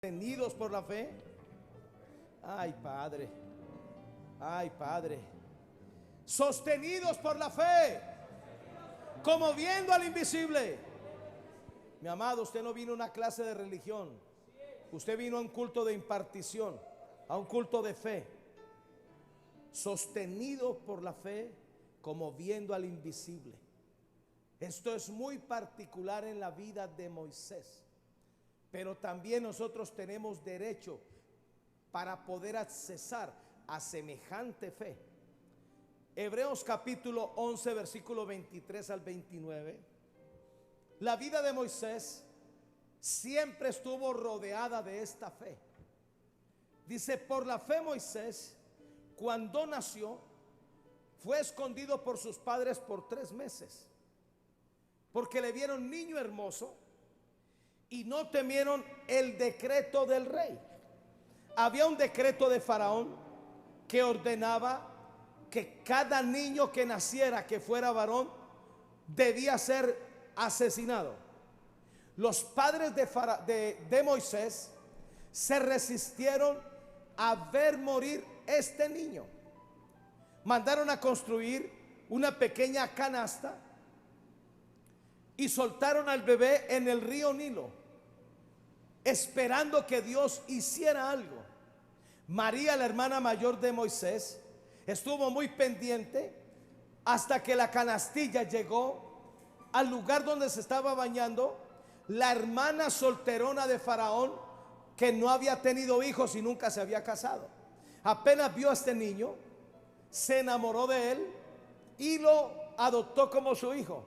Sostenidos por la fe. Ay, Padre. Ay, Padre. Sostenidos por la fe, como viendo al invisible. Mi amado, usted no vino a una clase de religión. Usted vino a un culto de impartición, a un culto de fe. Sostenido por la fe, como viendo al invisible. Esto es muy particular en la vida de Moisés. Pero también nosotros tenemos derecho para poder accesar a semejante fe. Hebreos capítulo 11, versículo 23 al 29. La vida de Moisés siempre estuvo rodeada de esta fe. Dice: por la fe Moisés, cuando nació, fue escondido por sus padres por 3 meses, porque le vieron niño hermoso y no temieron el decreto del rey. Había un decreto de Faraón que ordenaba que cada niño que naciera, que fuera varón, debía ser asesinado. Los padres de Moisés se resistieron a ver morir este niño. Mandaron a construir una pequeña canasta y soltaron al bebé en el río Nilo, esperando que Dios hiciera algo. María, la hermana mayor de Moisés, estuvo muy pendiente hasta que la canastilla llegó al lugar donde se estaba bañando la hermana solterona de Faraón, que no había tenido hijos y nunca se había casado. Apenas vio a este niño, se enamoró de él y lo adoptó como su hijo.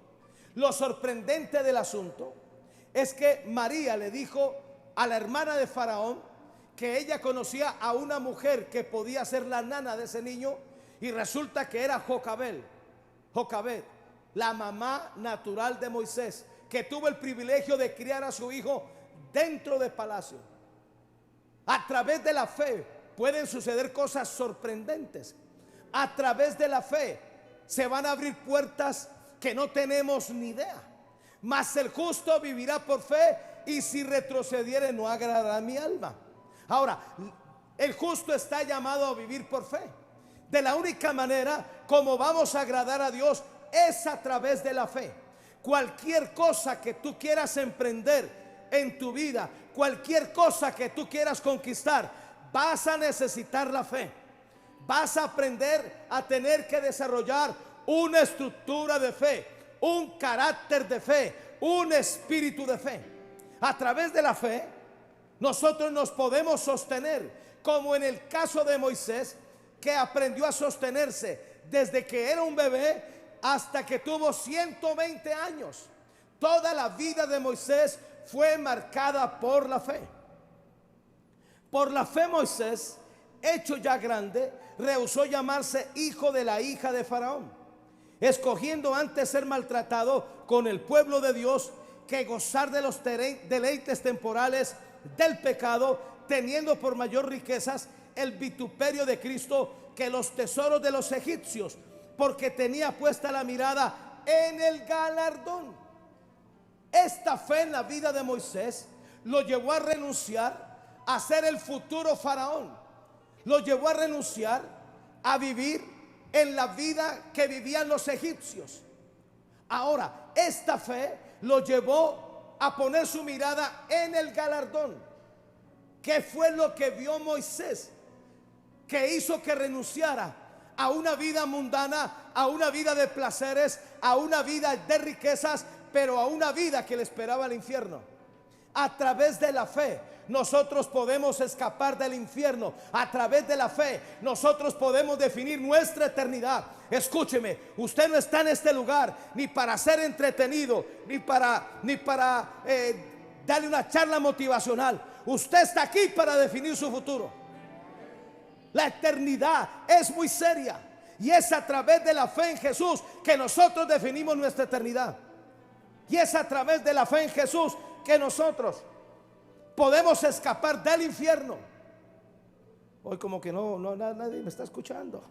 Lo sorprendente del asunto es que María le dijo a la hermana de Faraón que ella conocía a una mujer que podía ser la nana de ese niño, y resulta que era Jocabed, la mamá natural de Moisés, que tuvo el privilegio de criar a su hijo dentro del palacio. A través de la fe pueden suceder cosas sorprendentes. A través de la fe se van a abrir puertas que no tenemos ni idea. Mas el justo vivirá por fe, y si retrocediere no agradará a mi alma. Ahora, el justo está llamado a vivir por fe. De la única manera como vamos a agradar a Dios es a través de la fe. Cualquier cosa que tú quieras emprender en tu vida, cualquier cosa que tú quieras conquistar, vas a necesitar la fe. Vas a aprender a tener que desarrollar una estructura de fe, un carácter de fe, un espíritu de fe. A través de la fe nosotros nos podemos sostener, como en el caso de Moisés, que aprendió a sostenerse desde que era un bebé hasta que tuvo 120 años. Toda la vida de Moisés fue marcada por la fe. Por la fe Moisés, hecho ya grande, rehusó llamarse hijo de la hija de Faraón, escogiendo antes ser maltratado con el pueblo de Dios que gozar de los deleites temporales del pecado, teniendo por mayor riquezas el vituperio de Cristo que los tesoros de los egipcios, porque tenía puesta la mirada en el galardón. Esta fe en la vida de Moisés lo llevó a renunciar a ser el futuro faraón. Lo llevó a renunciar a vivir en la vida que vivían los egipcios. Ahora, esta fe lo llevó a poner su mirada en el galardón. ¿Qué fue lo que vio Moisés que hizo que renunciara a una vida mundana, a una vida de placeres, a una vida de riquezas, pero a una vida que le esperaba el infierno? A través de la fe nosotros podemos escapar del infierno. A través de la fe nosotros podemos definir nuestra eternidad. Escúcheme, usted no está en este lugar ni para ser entretenido, ni para darle una charla motivacional. Usted está aquí para definir su futuro. La eternidad es muy seria, y es a través de la fe en Jesús que nosotros definimos nuestra eternidad. Y es a través de la fe en Jesús que nosotros podemos escapar del infierno. Hoy como que nadie me está escuchando.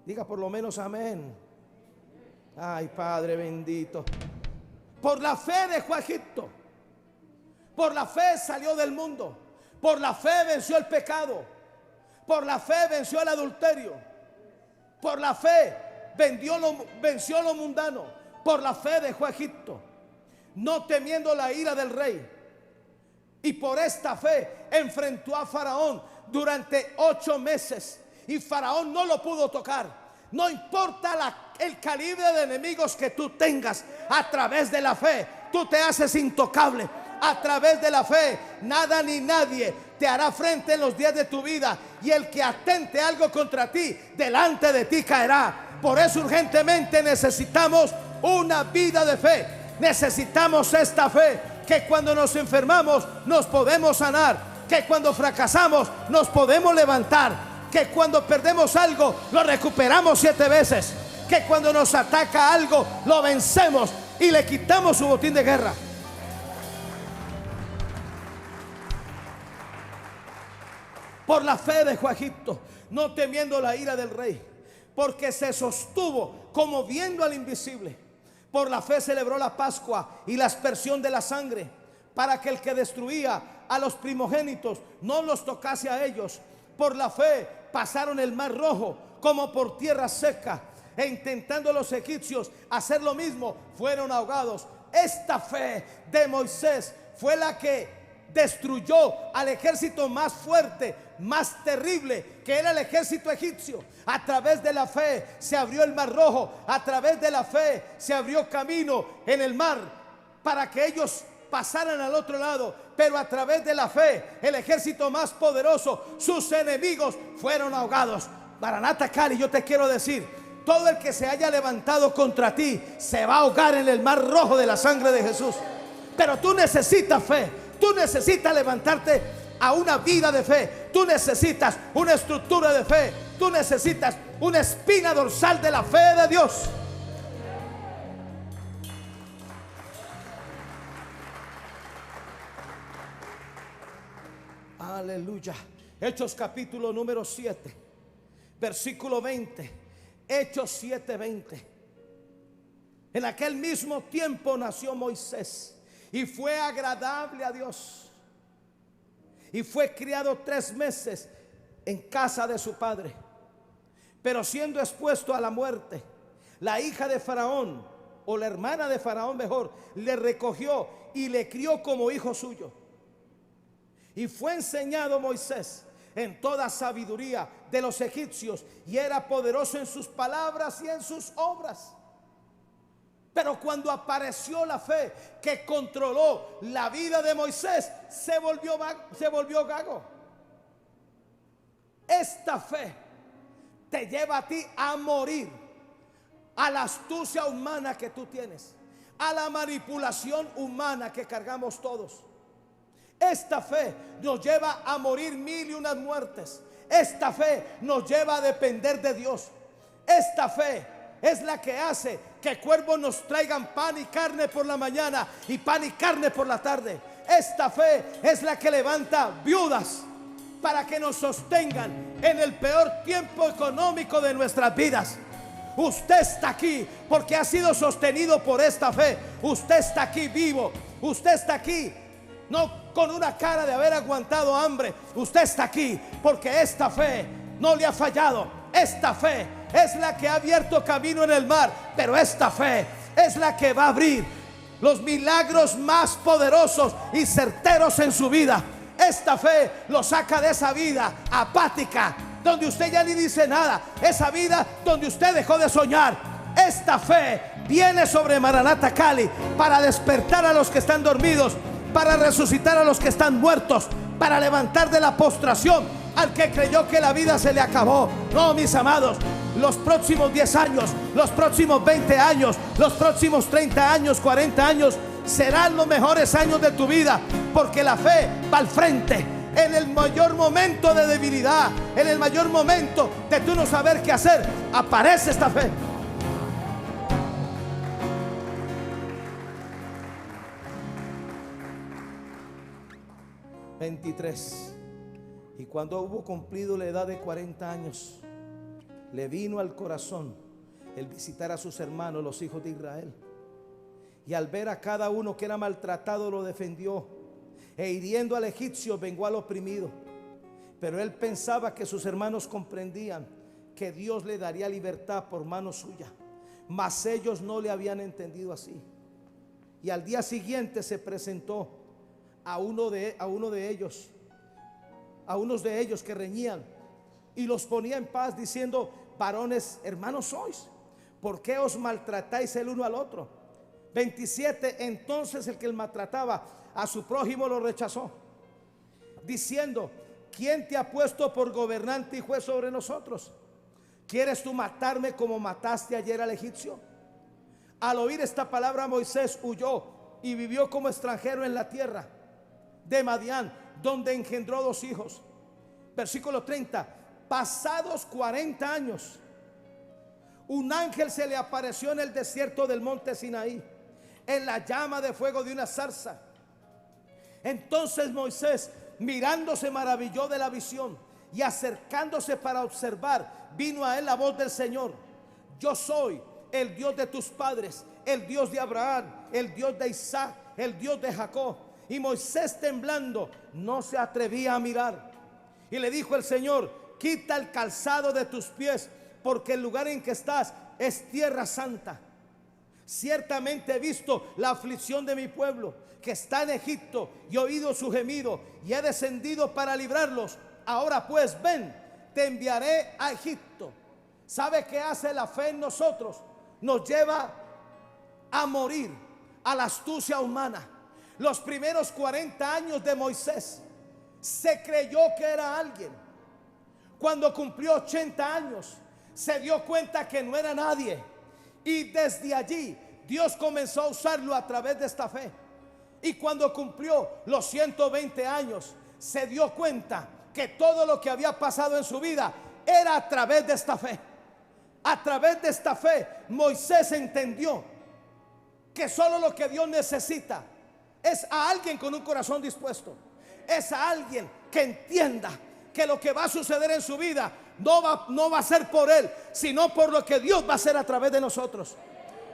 Diga por lo menos amén. Ay, Padre bendito. Por la fe dejó a Egipto. Por la fe salió del mundo. Por la fe venció el pecado. Por la fe venció el adulterio. Por la fe venció lo mundano. Por la fe dejó Egipto, no temiendo la ira del rey. Y por esta fe enfrentó a Faraón durante 8 meses. Y Faraón no lo pudo tocar. No importa el calibre de enemigos que tú tengas, a través de la fe tú te haces intocable. A través de la fe nada ni nadie te hará frente en los días de tu vida. Y el que atente algo contra ti, delante de ti caerá. Por eso urgentemente necesitamos una vida de fe. Necesitamos esta fe, que cuando nos enfermamos nos podemos sanar, que cuando fracasamos nos podemos levantar, que cuando perdemos algo lo recuperamos 7 veces, que cuando nos ataca algo lo vencemos y le quitamos su botín de guerra. Por la fe dejó a Egipto, no temiendo la ira del rey, porque se sostuvo como viendo al invisible. Por la fe celebró la Pascua y la aspersión de la sangre, para que el que destruía a los primogénitos no los tocase a ellos. Por la fe pasaron el mar rojo como por tierra seca, e intentando los egipcios hacer lo mismo, fueron ahogados. Esta fe de Moisés fue la que destruyó al ejército más fuerte, más terrible, que era el ejército egipcio. A través de la fe se abrió el mar rojo. A través de la fe se abrió camino en el mar para que ellos pasaran al otro lado. Pero a través de la fe, el ejército más poderoso, sus enemigos, fueron ahogados. Maranata Cali, yo te quiero decir, todo el que se haya levantado contra ti se va a ahogar en el mar rojo de la sangre de Jesús. Pero tú necesitas fe. Tú necesitas levantarte a una vida de fe. Tú necesitas una estructura de fe. Tú necesitas una espina dorsal de la fe de Dios. Aleluya. Hechos capítulo número 7, versículo 20. Hechos 7:20. En aquel mismo tiempo nació Moisés y fue agradable a Dios, y fue criado 3 meses en casa de su padre. Pero siendo expuesto a la muerte, la hija de Faraón, o la hermana de Faraón mejor, le recogió y le crió como hijo suyo. Y fue enseñado Moisés en toda sabiduría de los egipcios, y era poderoso en sus palabras y en sus obras. Pero cuando apareció la fe que controló la vida de Moisés, se volvió gago. Esta fe te lleva a ti a morir a la astucia humana que tú tienes, a la manipulación humana que cargamos todos. Esta fe nos lleva a morir 1001 muertes. Esta fe nos lleva a depender de Dios. Esta fe es la que hace que cuervos nos traigan pan y carne por la mañana y pan y carne por la tarde. Esta fe es la que levanta viudas para que nos sostengan en el peor tiempo económico de nuestras vidas. Usted está aquí porque ha sido sostenido por esta fe. Usted está aquí vivo. Usted está aquí no con una cara de haber aguantado hambre. Usted está aquí porque esta fe no le ha fallado. Esta fe es la que ha abierto camino en el mar, pero esta fe es la que va a abrir los milagros más poderosos y certeros en su vida. Esta fe lo saca de esa vida apática, donde usted ya ni dice nada, esa vida donde usted dejó de soñar. Esta fe viene sobre Maranata Cali para despertar a los que están dormidos, para resucitar a los que están muertos, para levantar de la postración al que creyó que la vida se le acabó. No, mis amados, los próximos 10 años, los próximos 20 años, los próximos 30 años, 40 años serán los mejores años de tu vida, porque la fe va al frente. En el mayor momento de debilidad, en el mayor momento de tú no saber qué hacer, aparece esta fe. Y cuando hubo cumplido la edad de 40 años, le vino al corazón el visitar a sus hermanos, los hijos de Israel. Y al ver a cada uno que era maltratado, lo defendió. e hiriendo al egipcio vengó al oprimido. Pero él pensaba que sus hermanos comprendían que Dios le daría libertad por mano suya, mas ellos no le habían entendido así. Y al día siguiente se presentó a unos de ellos que reñían, y los ponía en paz, diciendo: varones, hermanos sois, ¿por qué os maltratáis el uno al otro? 27. Entonces el que maltrataba a su prójimo lo rechazó, diciendo: ¿quién te ha puesto por gobernante y juez sobre nosotros? ¿Quieres tú matarme como mataste ayer al egipcio? Al oír esta palabra, Moisés huyó y vivió como extranjero en la tierra de Madián, donde engendró 2 hijos. Versículo 30. Pasados 40 años, un ángel se le apareció en el desierto del monte Sinaí, en la llama de fuego de una zarza. Entonces Moisés, mirando, se maravilló de la visión, y acercándose para observar, vino a él la voz del Señor: yo soy el Dios de tus padres, el Dios de Abraham, el Dios de Isaac, el Dios de Jacob. Y Moisés, temblando, no se atrevía a mirar. Y le dijo el Señor: quita el calzado de tus pies, porque el lugar en que estás es tierra santa. Ciertamente he visto la aflicción de mi pueblo que está en Egipto, y he oído su gemido, y he descendido para librarlos. Ahora pues, ven, te enviaré a Egipto. ¿Sabe qué hace la fe en nosotros? Nos lleva a morir a la astucia humana. Los primeros 40 años de Moisés se creyó que era alguien. Cuando cumplió 80 años se dio cuenta que no era nadie, y desde allí Dios comenzó a usarlo a través de esta fe. Y cuando cumplió los 120 años se dio cuenta que todo lo que había pasado en su vida era a través de esta fe. A través de esta fe Moisés entendió que solo lo que Dios necesita es a alguien con un corazón dispuesto, es a alguien que entienda que lo que va a suceder en su vida no va a ser por él, sino por lo que Dios va a hacer a través de nosotros.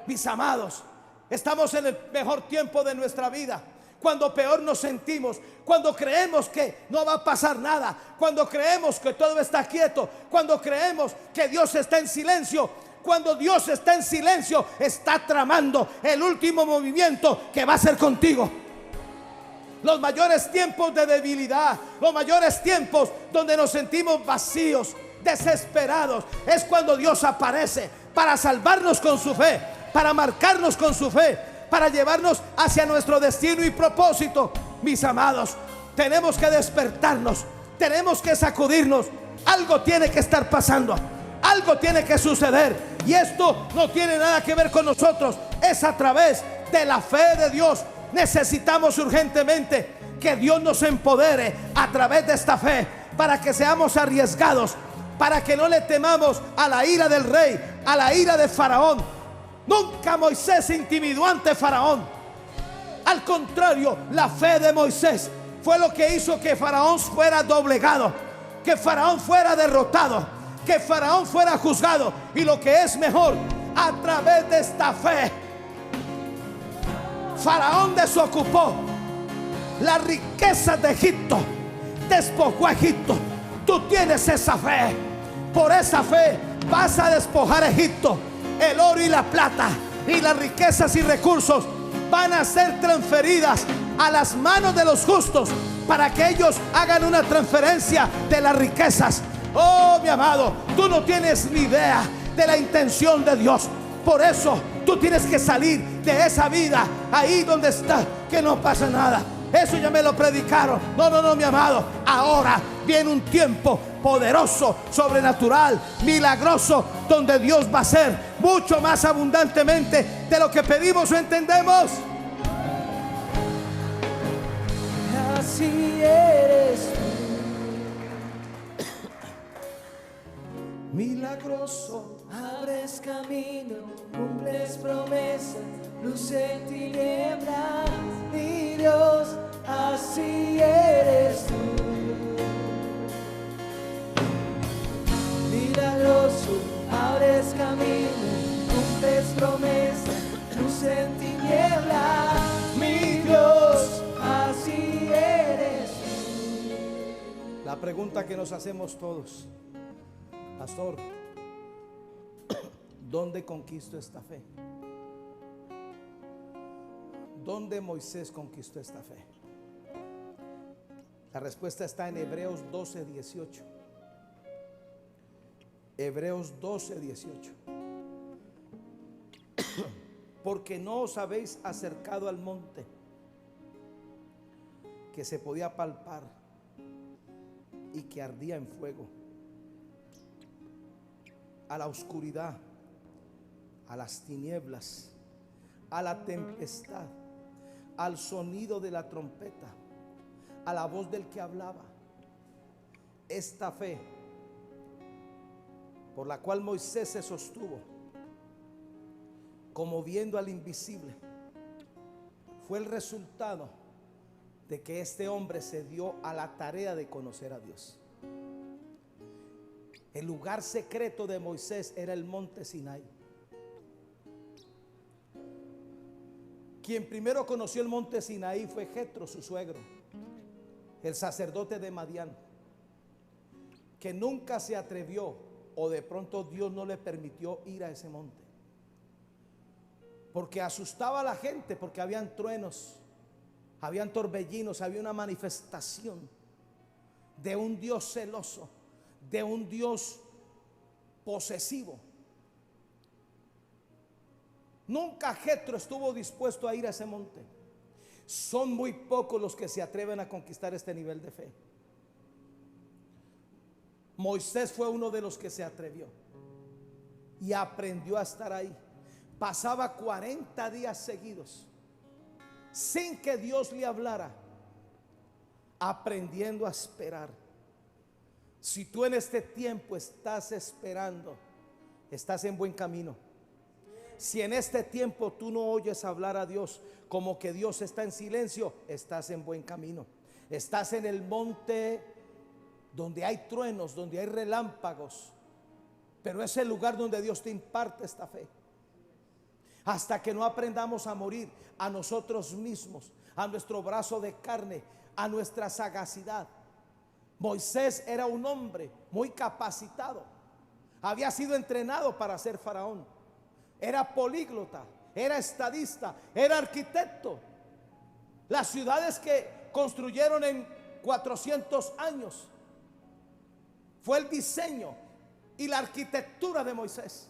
Mis amados, estamos en el mejor tiempo de nuestra vida, cuando peor nos sentimos, cuando creemos que no va a pasar nada, cuando creemos que todo está quieto, cuando creemos que Dios está en silencio. Cuando Dios está en silencio, está tramando el último movimiento que va a ser contigo. Los mayores tiempos de debilidad, los mayores tiempos donde nos sentimos vacíos, desesperados, es cuando Dios aparece para salvarnos con su fe, para marcarnos con su fe, para llevarnos hacia nuestro destino y propósito. Mis amados, tenemos que despertarnos, tenemos que sacudirnos. Algo tiene que estar pasando, algo tiene que suceder, y esto no tiene nada que ver con nosotros, es a través de la fe de Dios. Necesitamos urgentemente que Dios nos empodere a través de esta fe, para que seamos arriesgados, para que no le temamos a la ira del rey, a la ira de Faraón. Nunca Moisés se intimidó ante Faraón. Al contrario, la fe de Moisés fue lo que hizo que Faraón fuera doblegado, que Faraón fuera derrotado, que Faraón fuera juzgado. Y lo que es mejor, a través de esta fe, Faraón desocupó las riquezas de Egipto, despojó a Egipto. Tú tienes esa fe. Por esa fe vas a despojar a Egipto. El oro y la plata y las riquezas y recursos van a ser transferidas a las manos de los justos, para que ellos hagan una transferencia de las riquezas. Oh, mi amado, tú no tienes ni idea de la intención de Dios. Por eso tú tienes que salir de esa vida ahí donde está, que no pasa nada. Eso ya me lo predicaron. No, mi amado. Ahora viene un tiempo poderoso, sobrenatural, milagroso, donde Dios va a hacer mucho más abundantemente de lo que pedimos o entendemos. Así eres tú, milagroso. abres camino, cumples promesas, luz en tinieblas, mi Dios, así eres tú. Milagroso, abres camino, cumples promesas, luz en tinieblas, mi Dios, así eres tú. La pregunta que nos hacemos todos: pastor, ¿dónde conquisto esta fe? ¿Dónde Moisés conquistó esta fe? La respuesta está en Hebreos 12:18. Hebreos 12:18. Porque no os habéis acercado al monte que se podía palpar y que ardía en fuego, a la oscuridad, a las tinieblas, a la tempestad, al sonido de la trompeta, a la voz del que hablaba. Esta fe por la cual Moisés se sostuvo como viendo al invisible fue el resultado de que este hombre se dio a la tarea de conocer a Dios. El lugar secreto de Moisés era el monte Sinaí. Quien primero conoció el monte Sinaí fue Jetro, su suegro, el sacerdote de Madián, que nunca se atrevió, o de pronto Dios no le permitió ir a ese monte, porque asustaba a la gente, porque habían truenos, habían torbellinos, había una manifestación de un Dios celoso, de un Dios posesivo. Nunca Jetro estuvo dispuesto a ir a ese monte. Son muy pocos los que se atreven a conquistar este nivel de fe. Moisés fue uno de los que se atrevió y aprendió a estar ahí. Pasaba 40 días seguidos sin que Dios le hablara, aprendiendo a esperar. Si tú en este tiempo estás esperando, estás en buen camino. Si en este tiempo tú no oyes hablar a Dios, como que Dios está en silencio, estás en buen camino. Estás en el monte donde hay truenos, donde hay relámpagos, pero es el lugar donde Dios te imparte esta fe. Hasta que no aprendamos a morir a nosotros mismos, a nuestro brazo de carne, a nuestra sagacidad. Moisés era un hombre muy capacitado, había sido entrenado para ser faraón, era políglota, era estadista, era arquitecto. Las ciudades que construyeron en 400 años fue el diseño y la arquitectura de Moisés.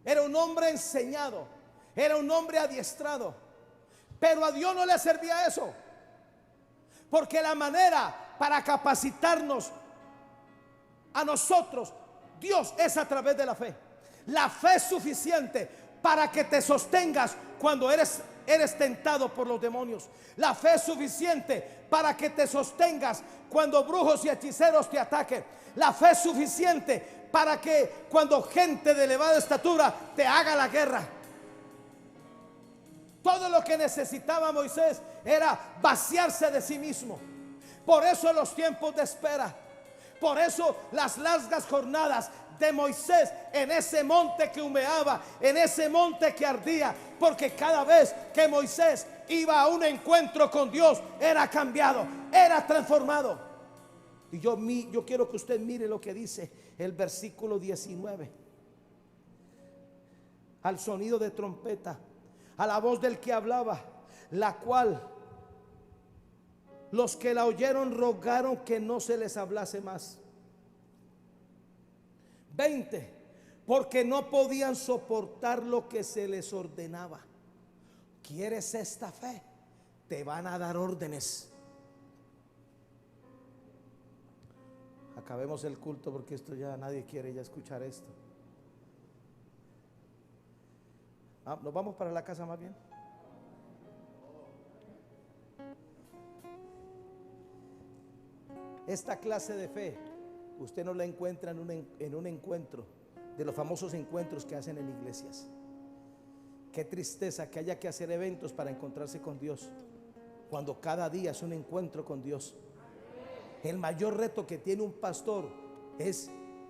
Era un hombre enseñado, era un hombre adiestrado, pero a Dios no le servía eso, porque la manera para capacitarnos a nosotros, Dios, es a través de la fe. La fe es suficiente para que te sostengas cuando eres tentado por los demonios. La fe es suficiente para que te sostengas cuando brujos y hechiceros te ataquen. La fe es suficiente para que cuando gente de elevada estatura te haga la guerra. Todo lo que necesitaba Moisés era vaciarse de sí mismo. Por eso los tiempos de espera, por eso las largas jornadas de Moisés en ese monte que humeaba, en ese monte que ardía, porque cada vez que Moisés iba a un encuentro con Dios era cambiado, era transformado. Y yo quiero que usted mire lo que dice el versículo 19. Al sonido de trompeta, a la voz del que hablaba, la cual los que la oyeron rogaron que no se les hablase más. 20, porque no podían soportar lo que se les ordenaba. ¿Quieres esta fe? Te van a dar órdenes. Acabemos el culto porque esto ya nadie quiere ya escuchar esto. ¿Nos vamos para la casa más bien? Esta clase de fe usted no la encuentra en un encuentro de los famosos encuentros que hacen en iglesias. Qué tristeza que haya que hacer eventos para encontrarse con Dios, cuando cada día es un encuentro con Dios. El mayor reto que tiene un pastor es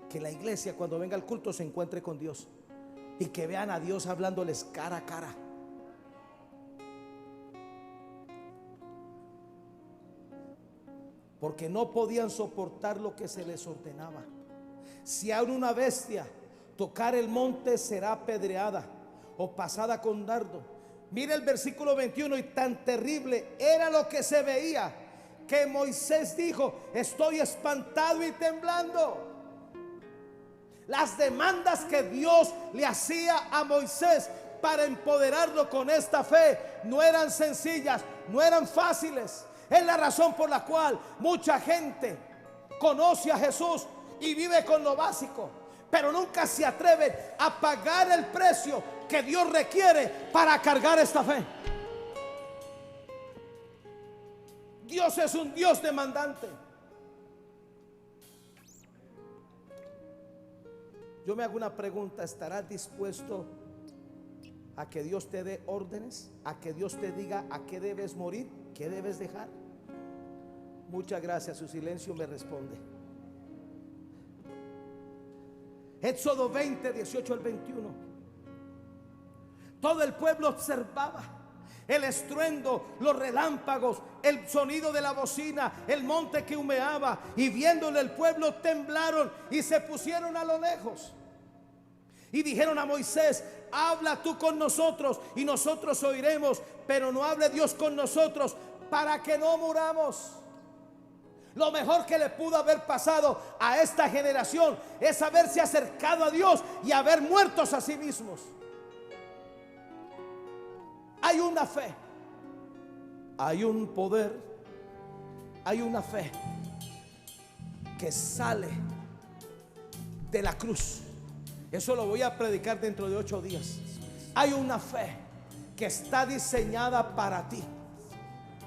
que la iglesia, cuando venga al culto, se encuentre con Dios y que vean a Dios hablándoles cara a cara. porque no podían soportar lo que se les ordenaba. Si aún una bestia tocar el monte, será apedreada o pasada con dardo. Mira el versículo 21, y tan terrible era lo que se veía que Moisés dijo: estoy espantado y temblando. Las demandas que Dios le hacía a Moisés para empoderarlo con esta fe no eran sencillas, no eran fáciles. Es la razón por la cual mucha gente conoce a Jesús y vive con lo básico, pero nunca se atreven a pagar el precio que Dios requiere para cargar esta fe. Dios es un Dios demandante. Yo me hago una pregunta: ¿estarás dispuesto a que Dios te dé órdenes? ¿A que Dios te diga a qué debes morir, qué debes dejar? Muchas gracias, su silencio me responde. Éxodo 20, 18 al 21. Todo el pueblo observaba el estruendo, los relámpagos, el sonido de la bocina, el monte que humeaba, y viéndole el pueblo temblaron y se pusieron a lo lejos. Y dijeron a Moisés: habla tú con nosotros y nosotros oiremos, pero no hable Dios con nosotros para que no muramos. Lo mejor que le pudo haber pasado a esta generación es haberse acercado a Dios y haber muertos a sí mismos. Hay una fe, hay un poder, hay una fe que sale de la cruz. Eso lo voy a predicar dentro de 8 días. Hay una fe que está diseñada para ti.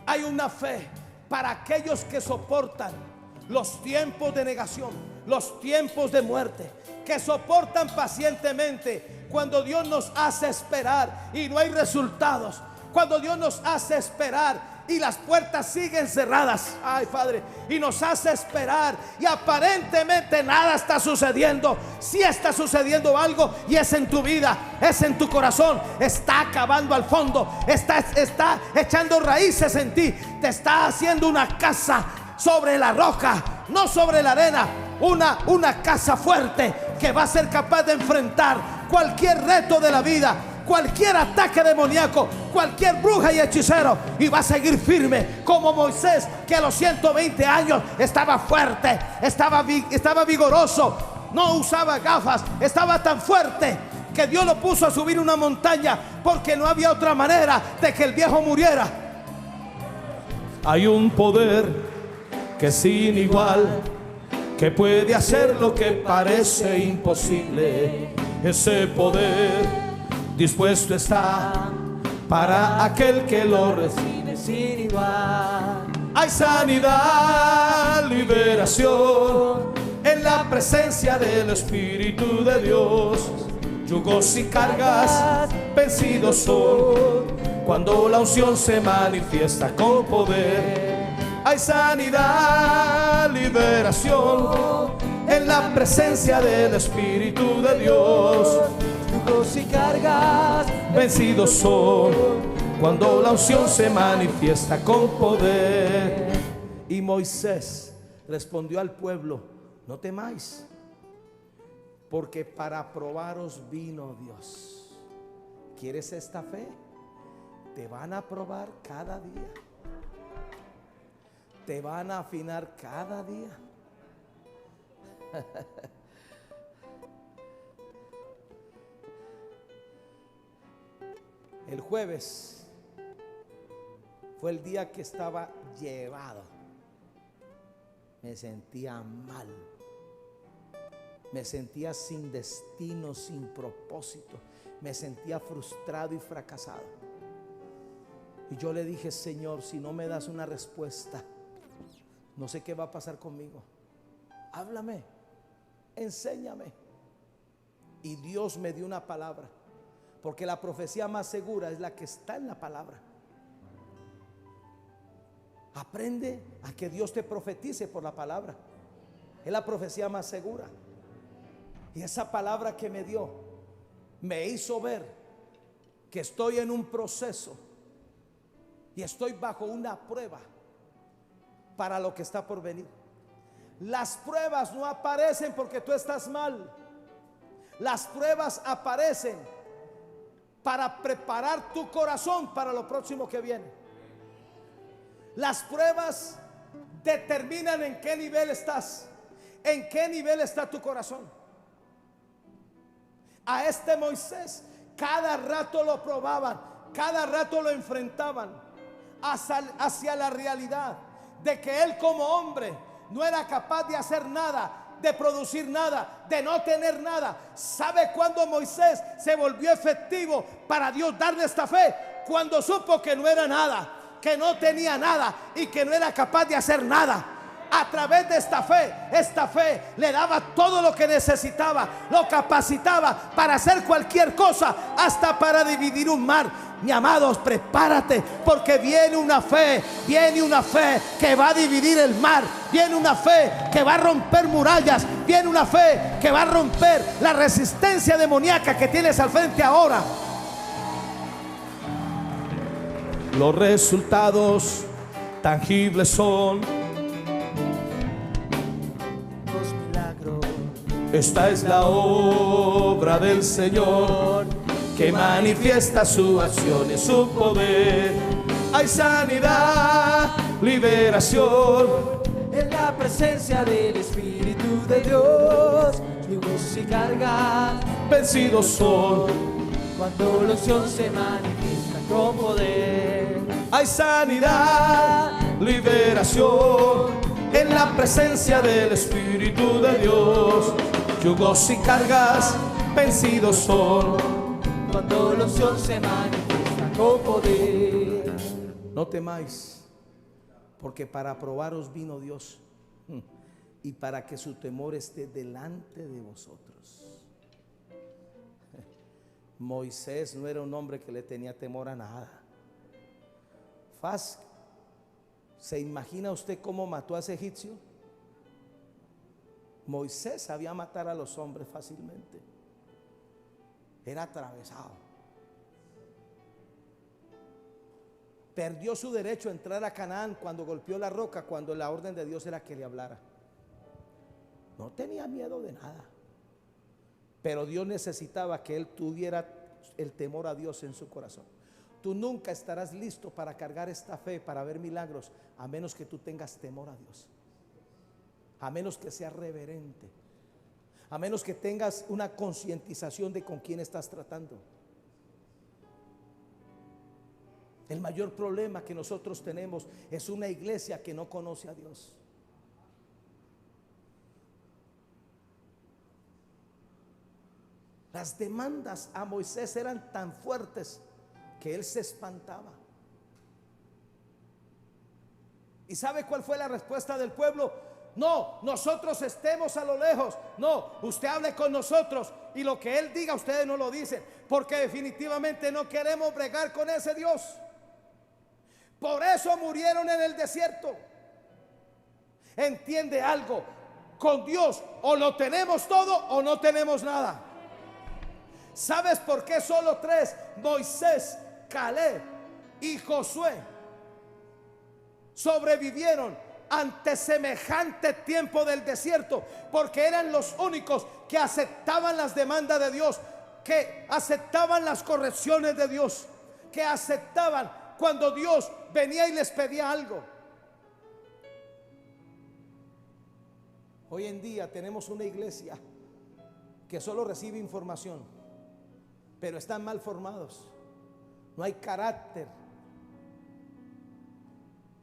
Hay una fe para aquellos que soportan los tiempos de negación, los tiempos de muerte, que soportan pacientemente cuando Dios nos hace esperar y no hay resultados, cuando Dios nos hace esperar y las puertas siguen cerradas, ay Padre, y nos hace esperar y aparentemente nada está sucediendo. Si está sucediendo algo, y es en tu vida, es en tu corazón, está acabando al fondo, está echando raíces en ti, te está haciendo una casa sobre la roca, no sobre la arena, una casa fuerte que va a ser capaz de enfrentar cualquier reto de la vida, cualquier ataque demoníaco, cualquier bruja y hechicero, y va a seguir firme como Moisés, que a los 120 años estaba fuerte, estaba vigoroso, no usaba gafas, estaba tan fuerte que Dios lo puso a subir una montaña porque no había otra manera de que el viejo muriera. Hay un poder que es sin igual, que puede hacer lo que parece imposible. Ese poder dispuesto está para aquel que lo recibe sin igual. Hay sanidad, liberación en la presencia del Espíritu de Dios. Yugos y cargas vencidos son cuando la unción se manifiesta con poder. Hay sanidad, liberación en la presencia del Espíritu de Dios. Yugos y cargas vencidos son cuando la unción se manifiesta con poder. Y Moisés respondió al pueblo: no temáis, porque para probaros vino Dios. ¿Quieres esta fe? Te van a probar cada día, te van a afinar cada día. El jueves fue el día que estaba llevado. Me sentía mal, me sentía sin destino, sin propósito, me sentía frustrado y fracasado. Y yo le dije: Señor, si no me das una respuesta, no sé qué va a pasar conmigo. Háblame, enséñame. Y Dios me dio una palabra, porque la profecía más segura es la que está en la palabra. Aprende a que Dios te profetice por la palabra. Es la profecía más segura. Y esa palabra que me dio me hizo ver que estoy en un proceso y estoy bajo una prueba para lo que está por venir. Las pruebas no aparecen porque tú estás mal. Las pruebas aparecen para preparar tu corazón para lo próximo que viene. Las pruebas determinan en qué nivel estás, en qué nivel está tu corazón. A este Moisés cada rato lo probaban, cada rato lo enfrentaban hacia la realidad de que él como hombre no era capaz de hacer nada, de producir nada, de no tener nada. ¿Sabe cuándo Moisés se volvió efectivo para Dios darle esta fe? Cuando supo que no era nada, que no tenía nada y que no era capaz de hacer nada. A través de esta fe le daba todo lo que necesitaba, lo capacitaba para hacer cualquier cosa, hasta para dividir un mar. Mi amados, prepárate, porque viene una fe que va a dividir el mar, viene una fe que va a romper murallas, viene una fe que va a romper la resistencia demoníaca que tienes al frente ahora. Los resultados tangibles son los milagros. Esta es la obra del Señor, que manifiesta su acción y su poder. Hay sanidad, liberación En la presencia del Espíritu de Dios, yugos y cargas vencidos son. cuando la unción se manifiesta con poder. Hay sanidad, liberación en la presencia del Espíritu de Dios. Yugos y cargas vencidos son. Cuando la unción se manifiesta con poder. No temáis, porque para probaros vino Dios, y para que su temor esté delante de vosotros. Moisés no era un hombre que le tenía temor a nada. ¿Se imagina usted cómo mató a ese egipcio? Moisés sabía matar a los hombres fácilmente. Era atravesado. Perdió su derecho a entrar a Canaán cuando golpeó la roca, cuando la orden de Dios era que le hablara. No tenía miedo de nada, pero Dios necesitaba que él tuviera el temor a Dios en su corazón. Tú nunca estarás listo para cargar esta fe, para ver milagros, a menos que tú tengas temor a Dios, a menos que seas reverente, a menos que tengas una concientización de con quién estás tratando. El mayor problema que nosotros tenemos es una iglesia que no conoce a Dios. Las demandas a Moisés eran tan fuertes que él se espantaba. ¿Y sabe cuál fue la respuesta del pueblo? No, nosotros estemos a lo lejos. No, usted hable con nosotros y lo que él diga ustedes no lo dicen, porque definitivamente no queremos bregar con ese Dios. Por eso murieron en el desierto. Entiende algo, con Dios o lo tenemos todo o no tenemos nada. ¿Sabes por qué solo tres? Moisés, Caleb y Josué sobrevivieron ante semejante tiempo del desierto, porque eran los únicos que aceptaban las demandas de Dios, que aceptaban las correcciones de Dios, que aceptaban cuando Dios venía y les pedía algo. Hoy en día tenemos una iglesia que solo recibe información, pero están mal formados. No hay carácter,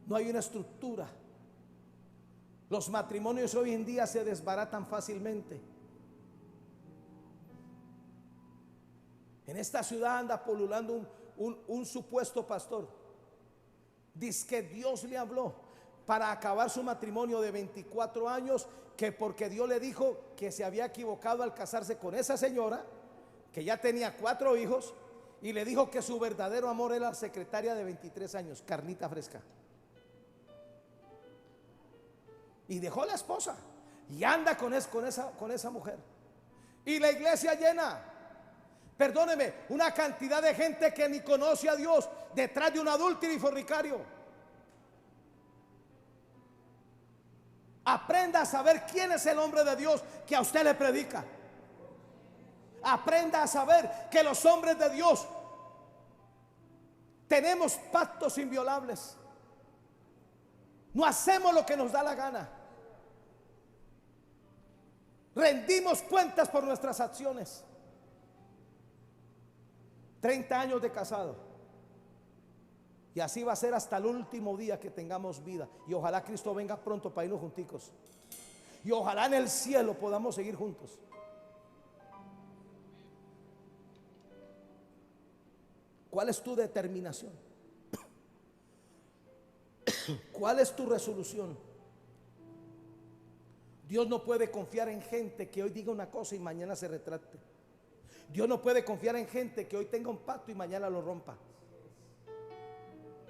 no hay una estructura. Los matrimonios hoy en día se desbaratan fácilmente. En esta ciudad anda pululando un supuesto pastor. Dice que Dios le habló para acabar su matrimonio de 24 años, que porque Dios le dijo que se había equivocado al casarse con esa señora, que ya tenía 4 hijos, y le dijo que su verdadero amor era la secretaria de 23 años, Carnita Fresca. Y dejó la esposa y anda con esa mujer. Y la iglesia llena, perdóneme, una cantidad de gente que ni conoce a Dios detrás de un adúltero y fornicario. Aprenda a saber quién es el hombre de Dios que a usted le predica. Aprenda a saber que los hombres de Dios tenemos pactos inviolables. No hacemos lo que nos da la gana. Rendimos cuentas por nuestras acciones. 30 años de casado. Y así va a ser hasta el último día que tengamos vida. Y ojalá Cristo venga pronto para irnos junticos. Y ojalá en el cielo podamos seguir juntos. ¿Cuál es tu determinación? ¿Cuál es tu resolución? Dios no puede confiar en gente que hoy diga una cosa y mañana se retracte. Dios no puede confiar en gente que hoy tenga un pacto y mañana lo rompa.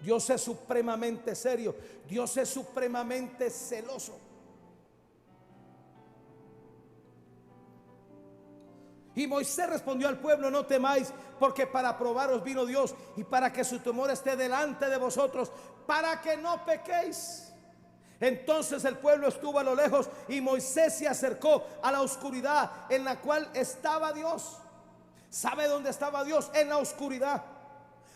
Dios es supremamente serio. Dios es supremamente celoso. Y Moisés respondió al pueblo: no temáis, porque para probaros vino Dios, y para que su temor esté delante de vosotros, para que no pequéis. Entonces el pueblo estuvo a lo lejos, y Moisés se acercó a la oscuridad en la cual estaba Dios. ¿Sabe dónde estaba Dios? En la oscuridad.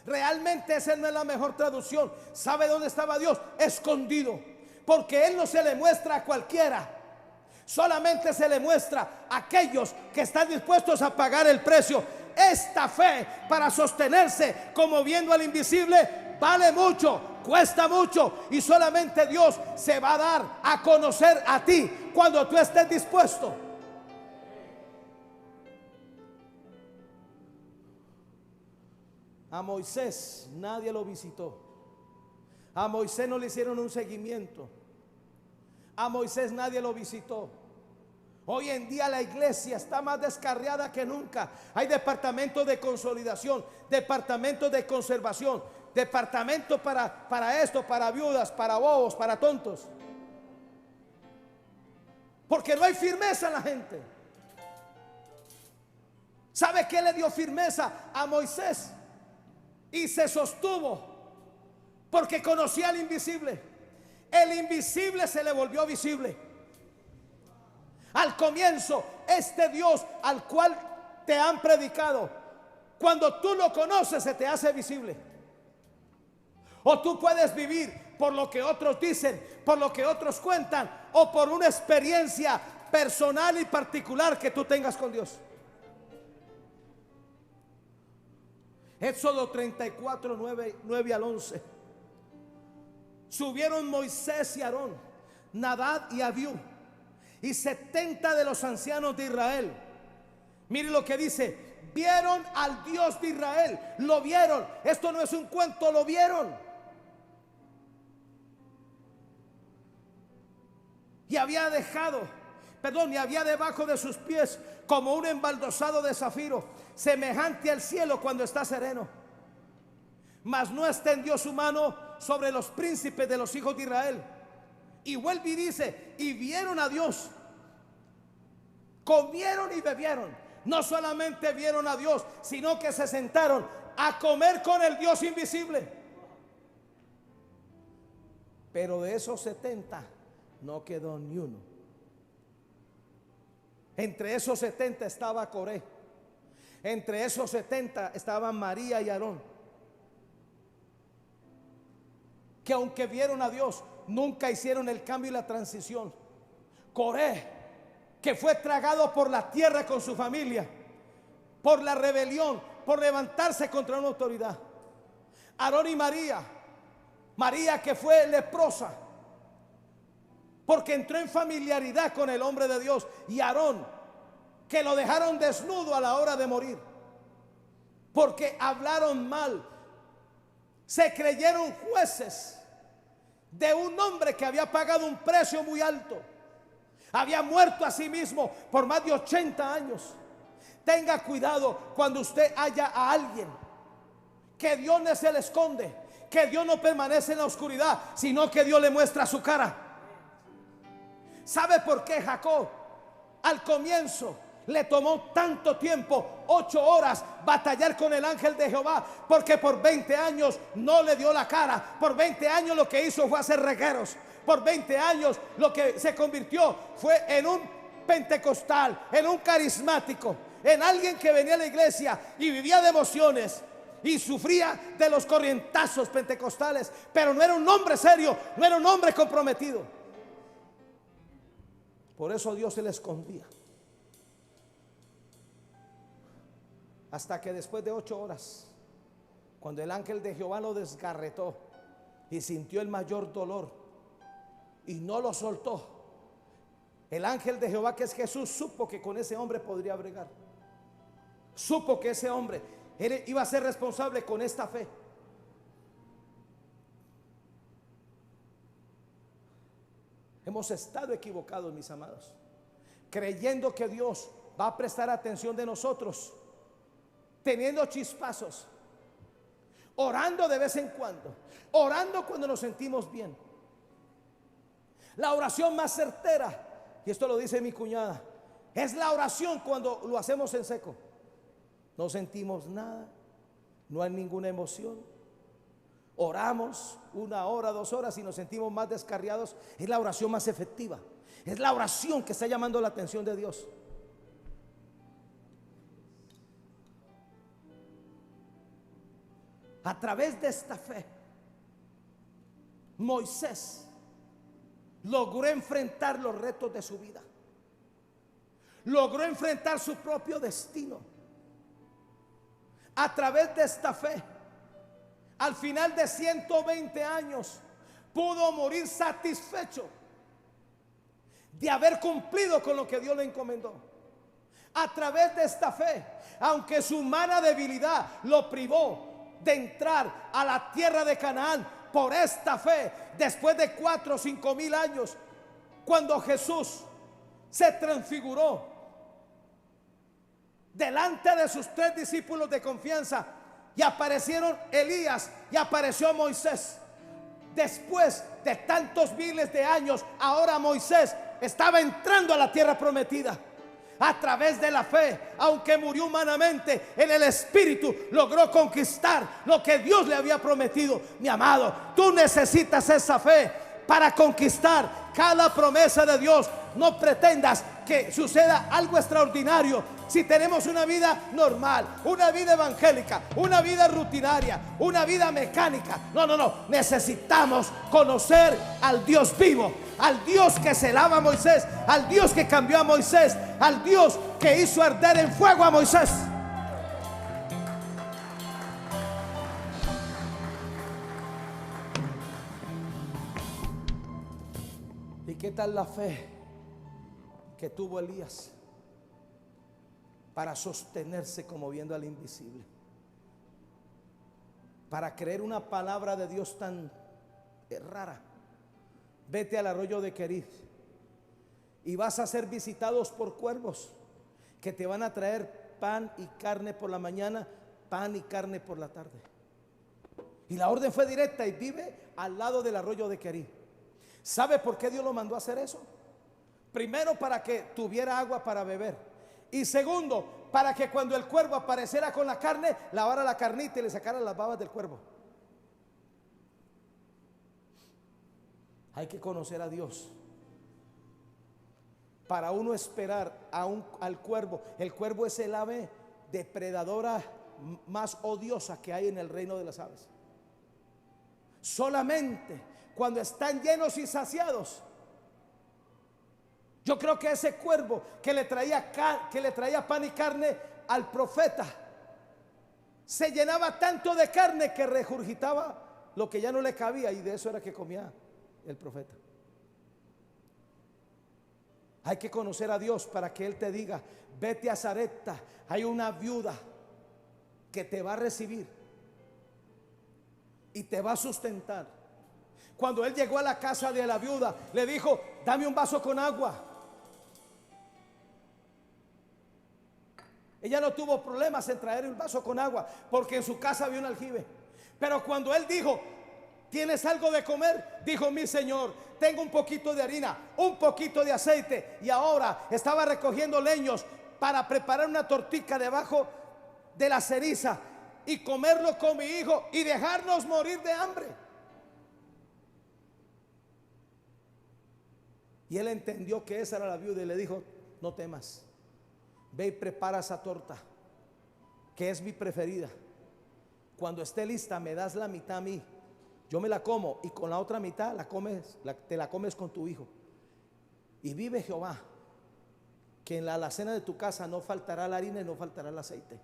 Realmente esa no es la mejor traducción. ¿Sabe dónde estaba Dios? Escondido. Porque Él no se le muestra a cualquiera. Solamente se le muestra a aquellos que están dispuestos a pagar el precio. Esta fe para sostenerse como viendo al invisible vale mucho, cuesta mucho, y solamente Dios se va a dar a conocer a ti cuando tú estés dispuesto. A Moisés nadie lo visitó. A Moisés no le hicieron un seguimiento. A Moisés nadie lo visitó. Hoy en día la iglesia está más descarriada que nunca. Hay departamentos de consolidación, departamentos de conservación, departamentos para esto, para viudas, para bobos, para tontos. Porque no hay firmeza en la gente. ¿Sabe qué le dio firmeza a Moisés? Y se sostuvo porque conocía al invisible. El invisible se le volvió visible. Al comienzo, este Dios al cual te han predicado, cuando tú lo conoces, se te hace visible. O tú puedes vivir por lo que otros dicen, por lo que otros cuentan, o por una experiencia personal y particular que tú tengas con Dios. Éxodo 34, 9 al 11. Subieron Moisés y Aarón, Nadab y Abiú, y 70 de los ancianos de Israel. Mire lo que dice: vieron al Dios de Israel. Lo vieron. Esto no es un cuento, lo vieron. Y había debajo de sus pies como un embaldosado de zafiro, semejante al cielo cuando está sereno. Mas no extendió su mano sobre los príncipes de los hijos de Israel. Y vuelve y dice: y vieron a Dios, comieron y bebieron. No solamente vieron a Dios, sino que se sentaron a comer con el Dios invisible. Pero de esos 70 no quedó ni uno. Entre esos 70 estaba Coré. Entre esos 70 estaban María y Aarón, que aunque vieron a Dios, nunca hicieron el cambio y la transición. Coré, que fue tragado por la tierra con su familia, por la rebelión, por levantarse contra una autoridad. Aarón y María, María que fue leprosa, porque entró en familiaridad con el hombre de Dios. Y Aarón, que lo dejaron desnudo a la hora de morir, porque hablaron mal, se creyeron jueces de un hombre que había pagado un precio muy alto. Había muerto a sí mismo por más de 80 años. Tenga cuidado cuando usted haya a alguien que Dios no se le esconde, que Dios no permanece en la oscuridad, sino que Dios le muestra su cara. ¿Sabe por qué Jacob al comienzo le tomó tanto tiempo, 8 horas, batallar con el ángel de Jehová? Porque por 20 años no le dio la cara. Por 20 años lo que hizo fue hacer regueros. por 20 años, lo que se convirtió fue en un pentecostal, en un carismático, en alguien que venía a la iglesia y vivía de emociones y sufría de los corrientazos pentecostales, pero no era un hombre serio, no era un hombre comprometido. Por eso Dios se le escondía. Hasta que después de 8 horas, cuando el ángel de Jehová lo desgarretó y sintió el mayor dolor y no lo soltó, el ángel de Jehová, que es Jesús, supo que con ese hombre podría bregar. Supo que ese hombre iba a ser responsable con esta fe. Hemos estado equivocados, mis amados, creyendo que Dios va a prestar atención de nosotros, teniendo chispazos, orando de vez en cuando, orando cuando nos sentimos bien. La oración más certera, y esto lo dice mi cuñada, es la oración cuando lo hacemos en seco. No sentimos nada, no hay ninguna emoción. Oramos 1 hora, 2 horas y nos sentimos más descarriados. Es la oración más efectiva. Es la oración que está llamando la atención de Dios. A través de esta fe, Moisés logró enfrentar los retos de su vida. Logró enfrentar su propio destino. A través de esta fe, al final de 120 años, pudo morir satisfecho de haber cumplido con lo que Dios le encomendó. A través de esta fe, aunque su humana debilidad lo privó de entrar a la tierra de Canaán, por esta fe, después de 4 o 5 mil años, cuando Jesús se transfiguró delante de sus 3 discípulos de confianza, y aparecieron Elías y apareció Moisés. Después de tantos miles de años, ahora Moisés estaba entrando a la tierra prometida. A través de la fe, aunque murió humanamente, en el espíritu logró conquistar lo que Dios le había prometido. Mi amado, tú necesitas esa fe para conquistar cada promesa de Dios. No pretendas que suceda algo extraordinario si tenemos una vida normal, una vida evangélica, una vida rutinaria, una vida mecánica. No, necesitamos conocer al Dios vivo, al Dios que se lava a Moisés, al Dios que cambió a Moisés, al Dios que hizo arder en fuego a Moisés. ¿Y qué tal la fe que tuvo Elías para sostenerse como viendo al invisible? Para creer una palabra de Dios tan rara. Vete al arroyo de Querit y vas a ser visitados por cuervos que te van a traer pan y carne por la mañana, pan y carne por la tarde. Y la orden fue directa: y vive al lado del arroyo de Querit. ¿Sabe por qué Dios lo mandó a hacer eso? Primero, para que tuviera agua para beber. Y segundo, para que cuando el cuervo apareciera con la carne, lavara la carnita y le sacara las babas del cuervo. Hay que conocer a Dios para uno esperar al cuervo. El cuervo es el ave depredadora más odiosa que hay en el reino de las aves. Solamente cuando están llenos y saciados. Yo creo que ese cuervo que le traía pan y carne al profeta, se llenaba tanto de carne que regurgitaba lo que ya no le cabía, y de eso era que comía el profeta. Hay que conocer a Dios para que Él te diga: vete a Sarepta, hay una viuda que te va a recibir y te va a sustentar. Cuando él llegó a la casa de la viuda, le dijo: dame un vaso con agua. Ella no tuvo problemas en traer el vaso con agua, porque en su casa había un aljibe. Pero cuando él dijo: ¿tienes algo de comer?, dijo: mi señor, tengo un poquito de harina, un poquito de aceite, y ahora estaba recogiendo leños para preparar una tortica debajo de la ceniza y comerlo con mi hijo y dejarnos morir de hambre. Y él entendió que esa era la viuda y le dijo: no temas, ve y prepara esa torta, que es mi preferida. Cuando esté lista me das la mitad a mí, yo me la como, y con la otra mitad te la comes con tu hijo. Y vive Jehová, que en la alacena de tu casa no faltará la harina y no faltará el aceite.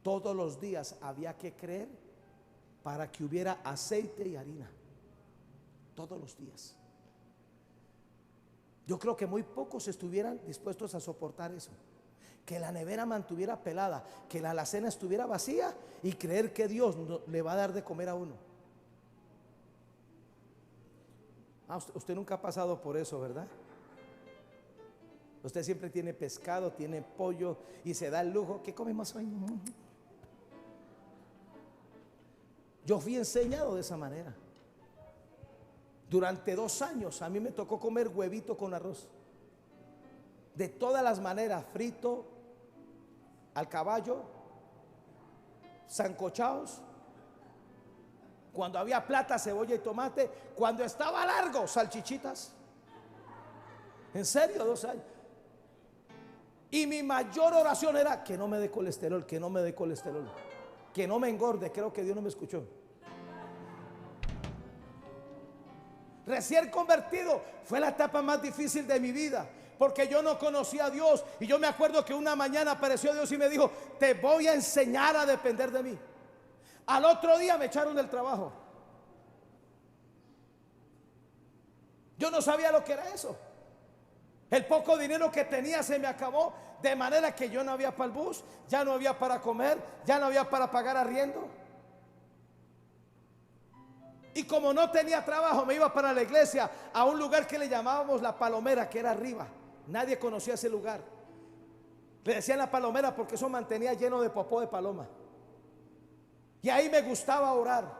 Todos los días había que creer para que hubiera aceite y harina. Todos los días. Yo creo que muy pocos estuvieran dispuestos a soportar eso. Que la nevera mantuviera pelada, que la alacena estuviera vacía y creer que Dios le va a dar de comer a uno. Usted nunca ha pasado por eso, ¿verdad? Usted siempre tiene pescado, tiene pollo y se da el lujo. ¿Qué comemos hoy? Yo fui enseñado de esa manera. Durante 2 años a mí me tocó comer huevito con arroz. De todas las maneras, frito, al caballo, sancochados. Cuando había plata, cebolla y tomate. Cuando estaba largo, salchichitas. En serio, 2 años. Y mi mayor oración era: que no me dé colesterol, que no me dé colesterol, que no me engorde. Creo que Dios no me escuchó. Recién convertido, fue la etapa más difícil de mi vida, porque yo no conocía a Dios. Y yo me acuerdo que una mañana apareció Dios y me dijo: te voy a enseñar a depender de mí. Al otro día me echaron del trabajo. Yo no sabía lo que era eso. El poco dinero que tenía se me acabó, de manera que yo no había para el bus, ya no había para comer, ya no había para pagar arriendo. Y como no tenía trabajo, me iba para la iglesia, a un lugar que le llamábamos La Palomera, que era arriba. Nadie conocía ese lugar. Le decían La Palomera porque eso mantenía lleno de popó de paloma. Y ahí me gustaba orar.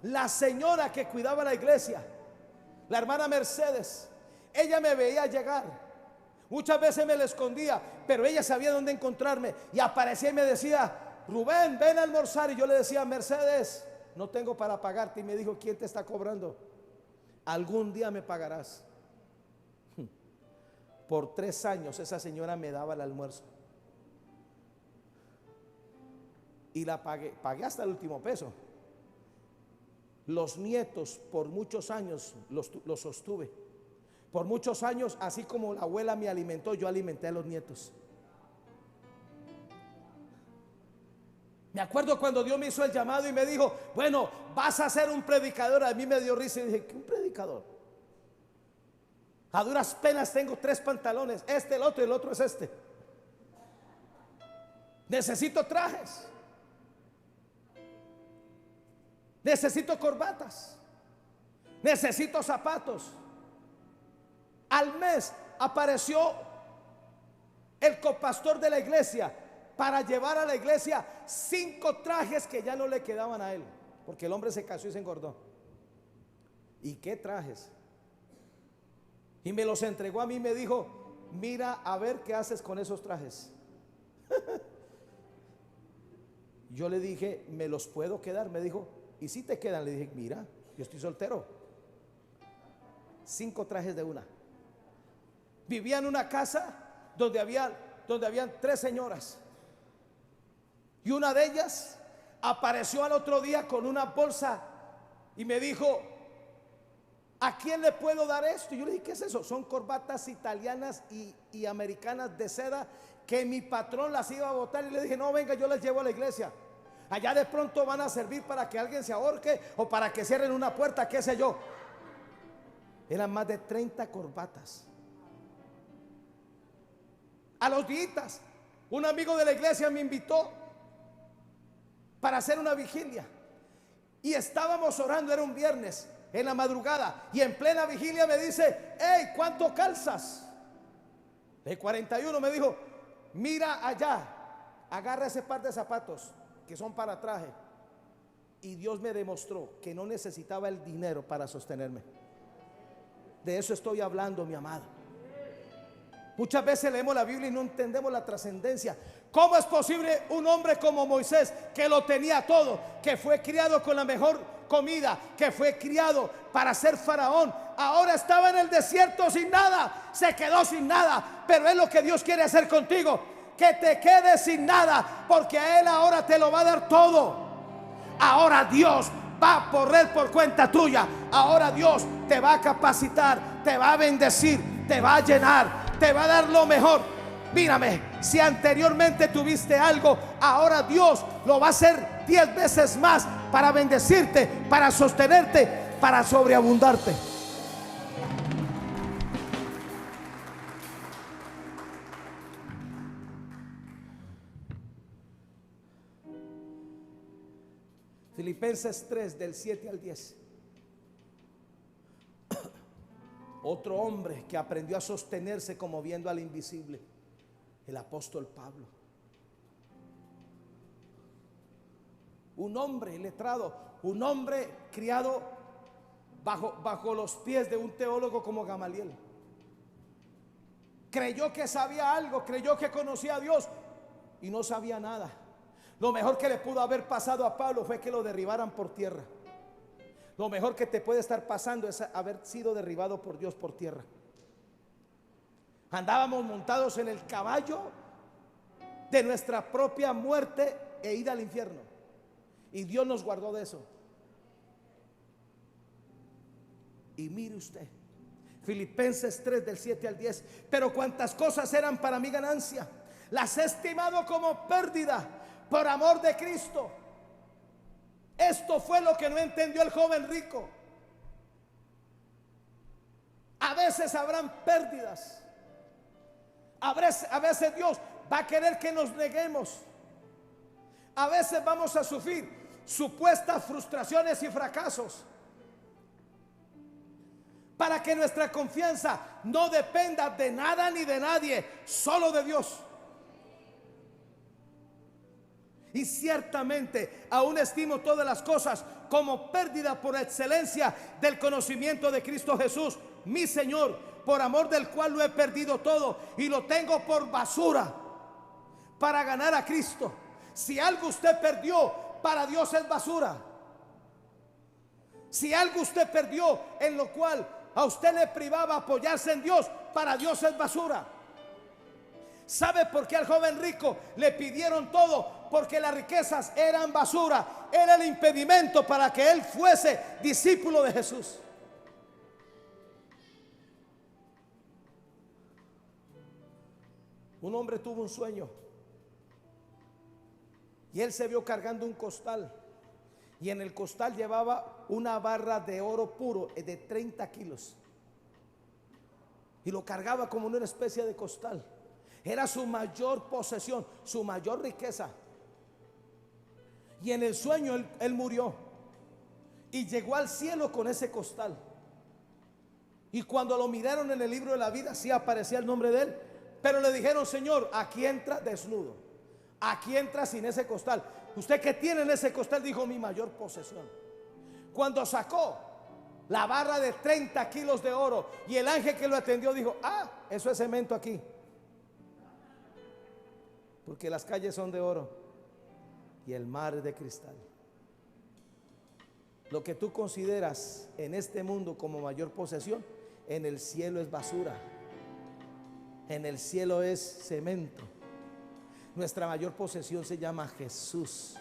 La señora que cuidaba la iglesia, la hermana Mercedes, ella me veía llegar. Muchas veces me la escondía, pero ella sabía dónde encontrarme. Y aparecía y me decía: Rubén, ven a almorzar. Y yo le decía: Mercedes, no tengo para pagarte. Y me dijo: ¿quién te está cobrando? Algún día me pagarás. Por 3 años esa señora me daba el almuerzo. Y la pagué hasta el último peso. Los nietos por muchos años los sostuve. Por muchos años, así como la abuela me alimentó, yo alimenté a los nietos. Me acuerdo cuando Dios me hizo el llamado y me dijo: bueno, vas a ser un predicador. A mí me dio risa y dije: ¿qué un predicador? A duras penas tengo 3 pantalones, el otro y el otro es este. Necesito trajes, necesito corbatas, necesito zapatos. Al mes apareció el copastor de la iglesia para llevar a la iglesia 5 trajes que ya no le quedaban a él, porque el hombre se casó y se engordó. ¿Y qué trajes? Y me los entregó a mí y me dijo: mira a ver qué haces con esos trajes. Yo le dije: ¿me los puedo quedar? Me dijo: ¿y si te quedan? Le dije: mira, yo estoy soltero. 5 trajes de una. Vivía en una casa donde habían 3 señoras. Y una de ellas apareció al otro día con una bolsa y me dijo: ¿a quién le puedo dar esto? Y yo le dije: ¿qué es eso? Son corbatas italianas y americanas de seda que mi patrón las iba a botar. Y le dije: no, venga, yo las llevo a la iglesia. Allá de pronto van a servir para que alguien se ahorque o para que cierren una puerta, qué sé yo. Eran más de 30 corbatas. A los días, un amigo de la iglesia me invitó para hacer una vigilia. Y estábamos orando, era un viernes, en la madrugada. Y en plena vigilia me dice: hey, ¿cuánto calzas? De 41. Me dijo: mira allá, agarra ese par de zapatos que son para traje. Y Dios me demostró que no necesitaba el dinero para sostenerme. De eso estoy hablando, mi amado. Muchas veces leemos la Biblia y no entendemos la trascendencia. ¿Cómo es posible un hombre como Moisés, que lo tenía todo, que fue criado con la mejor comida, que fue criado para ser faraón, ahora estaba en el desierto sin nada, se quedó sin nada. Pero es lo que Dios quiere hacer contigo, que te quedes sin nada, porque a Él ahora te lo va a dar todo. Ahora Dios va a correr por cuenta tuya. Ahora Dios te va a capacitar, te va a bendecir, te va a llenar, te va a dar lo mejor. Mírame, si anteriormente tuviste algo, ahora Dios lo va a hacer 10 veces más para bendecirte, para sostenerte, para sobreabundarte. Filipenses 3 del 7 al 10. Otro hombre que aprendió a sostenerse como viendo al invisible, el apóstol Pablo. Un hombre letrado, un hombre criado bajo los pies de un teólogo como Gamaliel. Creyó que sabía algo, creyó que conocía a Dios y no sabía nada. Lo mejor que le pudo haber pasado a Pablo fue que lo derribaran por tierra. Lo mejor que te puede estar pasando es haber sido derribado por Dios por tierra. Andábamos montados en el caballo de nuestra propia muerte e ida al infierno, y Dios nos guardó de eso. Y mire usted, Filipenses 3 del 7 al 10. Pero cuantas cosas eran para mi ganancia, las he estimado como pérdida por amor de Cristo. Esto fue lo que no entendió el joven rico. A veces habrán pérdidas. A veces Dios va a querer que nos neguemos. A veces vamos a sufrir supuestas frustraciones y fracasos, para que nuestra confianza no dependa de nada ni de nadie, solo de Dios. Y ciertamente aún estimo todas las cosas como pérdida por excelencia del conocimiento de Cristo Jesús, mi Señor, por amor del cual lo he perdido todo y lo tengo por basura para ganar a Cristo. Si algo usted perdió, para Dios es basura. Si algo usted perdió en lo cual a usted le privaba apoyarse en Dios, para Dios es basura. ¿Sabe por qué al joven rico le pidieron todo? Porque las riquezas eran basura. Era el impedimento para que él fuese discípulo de Jesús. Un hombre tuvo un sueño y él se vio cargando un costal, y en el costal llevaba una barra de oro puro de 30 kilos, y lo cargaba como una especie de costal. Era su mayor posesión, su mayor riqueza. Y en el sueño él murió y llegó al cielo con ese costal. Y cuando lo miraron en el libro de la vida, sí aparecía el nombre de él, pero le dijeron: Señor, aquí entra desnudo, aquí entra sin ese costal. ¿Usted qué tiene en ese costal? Dijo: mi mayor posesión. Cuando sacó la barra de 30 kilos de oro, y el ángel que lo atendió dijo: ah, eso es cemento aquí, porque las calles son de oro y el mar es de cristal. Lo que tú consideras en este mundo como mayor posesión, en el cielo es basura, en el cielo es cemento. Nuestra mayor posesión se llama Jesús.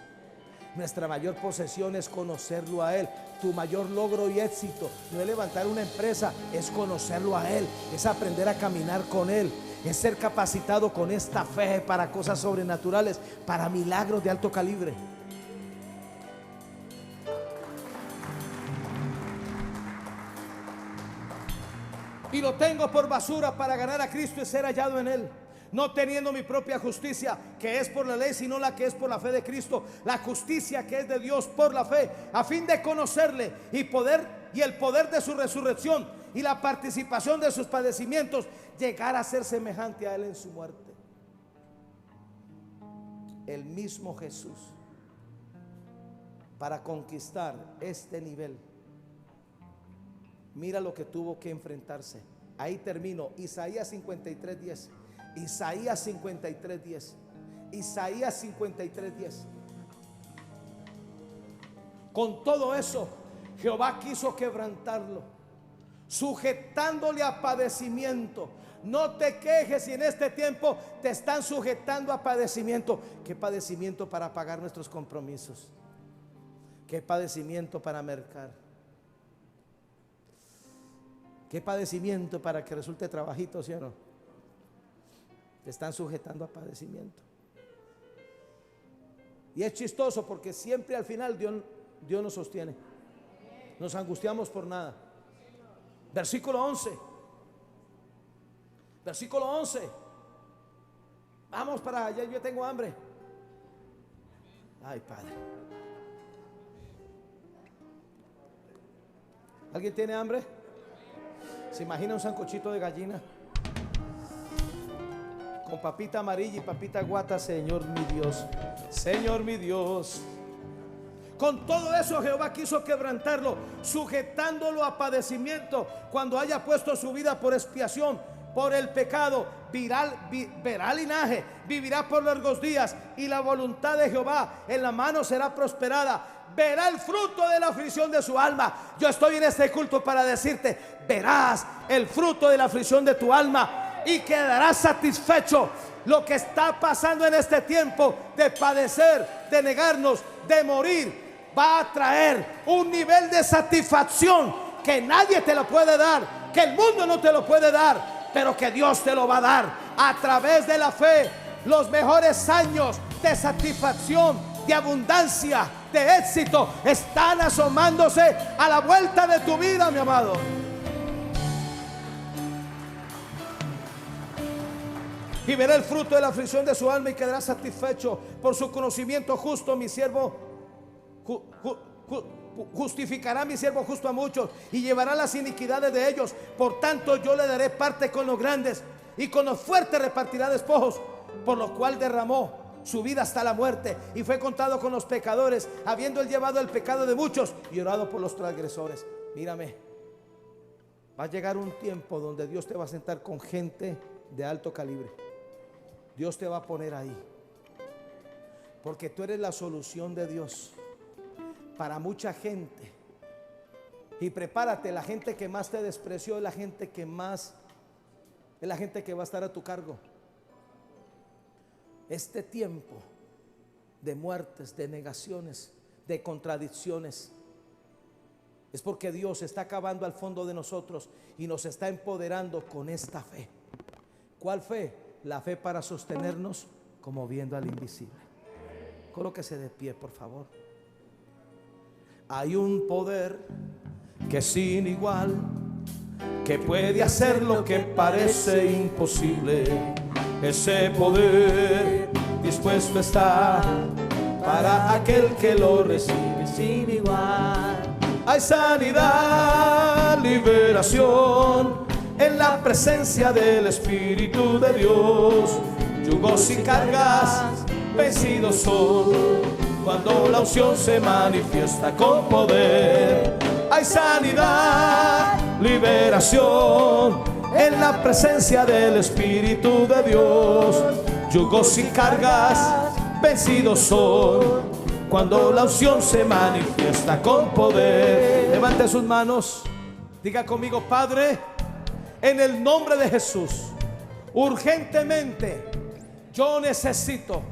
Nuestra mayor posesión es conocerlo a Él. Tu mayor logro y éxito no es levantar una empresa, es conocerlo a Él, es aprender a caminar con Él, es ser capacitado con esta fe para cosas sobrenaturales, para milagros de alto calibre. Y lo tengo por basura para ganar a Cristo y ser hallado en Él, no teniendo mi propia justicia, que es por la ley, sino la que es por la fe de Cristo, la justicia que es de Dios por la fe, a fin de conocerle y el poder de su resurrección y la participación de sus padecimientos, llegar a ser semejante a Él en su muerte. El mismo Jesús, para conquistar este nivel, mira lo que tuvo que enfrentarse. Ahí termino. Isaías 53:10. Isaías 53:10. Isaías 53:10. Con todo eso, Jehová quiso quebrantarlo, sujetándole a padecimiento. No te quejes si en este tiempo te están sujetando a padecimiento. ¿Qué padecimiento para pagar nuestros compromisos? ¿Qué padecimiento para mercar? ¿Qué padecimiento para que resulte trabajito, sí o no? Te están sujetando a padecimiento. Y es chistoso porque siempre al final Dios nos sostiene. Nos angustiamos por nada. Versículo 11. Versículo 11. Vamos para allá, yo tengo hambre. Ay, Padre. ¿Alguien tiene hambre? ¿Se imagina un sancochito de gallina? Con papita amarilla y papita guata, Señor mi Dios. Señor mi Dios. Con todo eso Jehová quiso quebrantarlo, sujetándolo a padecimiento, cuando haya puesto su vida por expiación por el pecado. Verá linaje, vivirá por largos días, y la voluntad de Jehová en la mano será prosperada. Verá el fruto de la aflicción de su alma. Yo estoy en este culto para decirte: verás el fruto de la aflicción de tu alma y quedarás satisfecho. Lo que está pasando en este tiempo de padecer, de negarnos, de morir, va a traer un nivel de satisfacción que nadie te lo puede dar, que el mundo no te lo puede dar, pero que Dios te lo va a dar a través de la fe. Los mejores años de satisfacción, de abundancia, de éxito están asomándose a la vuelta de tu vida, mi amado. Y verá el fruto de la aflicción de su alma y quedará satisfecho. Por su conocimiento justo, mi siervo justificará mi siervo justo a muchos y llevará las iniquidades de ellos. Por tanto, yo le daré parte con los grandes, y con los fuertes repartirá despojos. Por lo cual derramó su vida hasta la muerte, y fue contado con los pecadores, habiendo él llevado el pecado de muchos y orado por los transgresores. Mírame, va a llegar un tiempo donde Dios te va a sentar con gente de alto calibre. Dios te va a poner ahí, porque tú eres la solución de Dios para mucha gente. Y prepárate, la gente que más te despreció es la gente que más, es la gente que va a estar a tu cargo. Este tiempo de muertes, de negaciones, de contradicciones, es porque Dios está acabando al fondo de nosotros y nos está empoderando con esta fe. ¿Cuál fe? La fe para sostenernos como viendo al invisible. Colóquese de pie, por favor. Hay un poder que es sin igual, que puede hacer lo que parece imposible. Ese poder dispuesto está para aquel que lo recibe sin igual. Hay sanidad, liberación en la presencia del Espíritu de Dios. Yugos y cargas vencidos son cuando la unción se manifiesta con poder. Hay sanidad, liberación en la presencia del Espíritu de Dios. Yugos y cargas vencidos son cuando la unción se manifiesta con poder. Levante sus manos, diga conmigo: Padre, en el nombre de Jesús, urgentemente yo necesito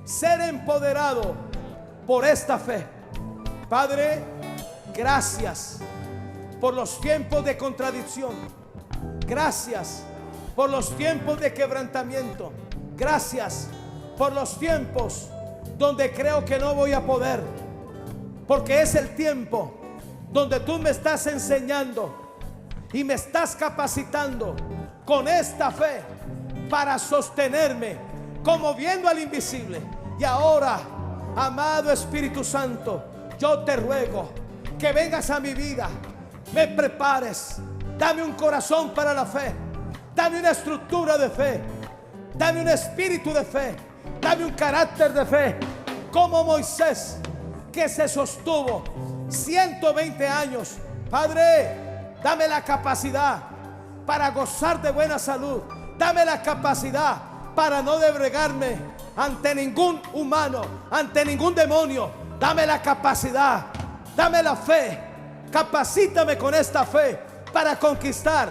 ser empoderado por esta fe. Padre, gracias por los tiempos de contradicción. Gracias por los tiempos de quebrantamiento. Gracias por los tiempos donde creo que no voy a poder, porque es el tiempo donde tú me estás enseñando y me estás capacitando con esta fe para sostenerme como viendo al invisible. Y ahora, amado Espíritu Santo, yo te ruego que vengas a mi vida, me prepares, dame un corazón para la fe, dame una estructura de fe, dame un espíritu de fe, dame un carácter de fe, como Moisés, que se sostuvo 120 años. Padre, dame la capacidad para gozar de buena salud. Dame la capacidad para no doblegarme ante ningún humano, ante ningún demonio. Dame la capacidad dame la fe, capacítame con esta fe para conquistar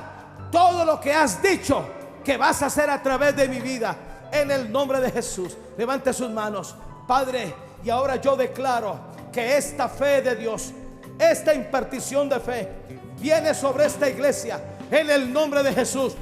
todo lo que has dicho que vas a hacer a través de mi vida, en el nombre de Jesús. Levante sus manos, Padre, y ahora yo declaro que esta fe de Dios, esta impartición de fe viene sobre esta iglesia en el nombre de Jesús.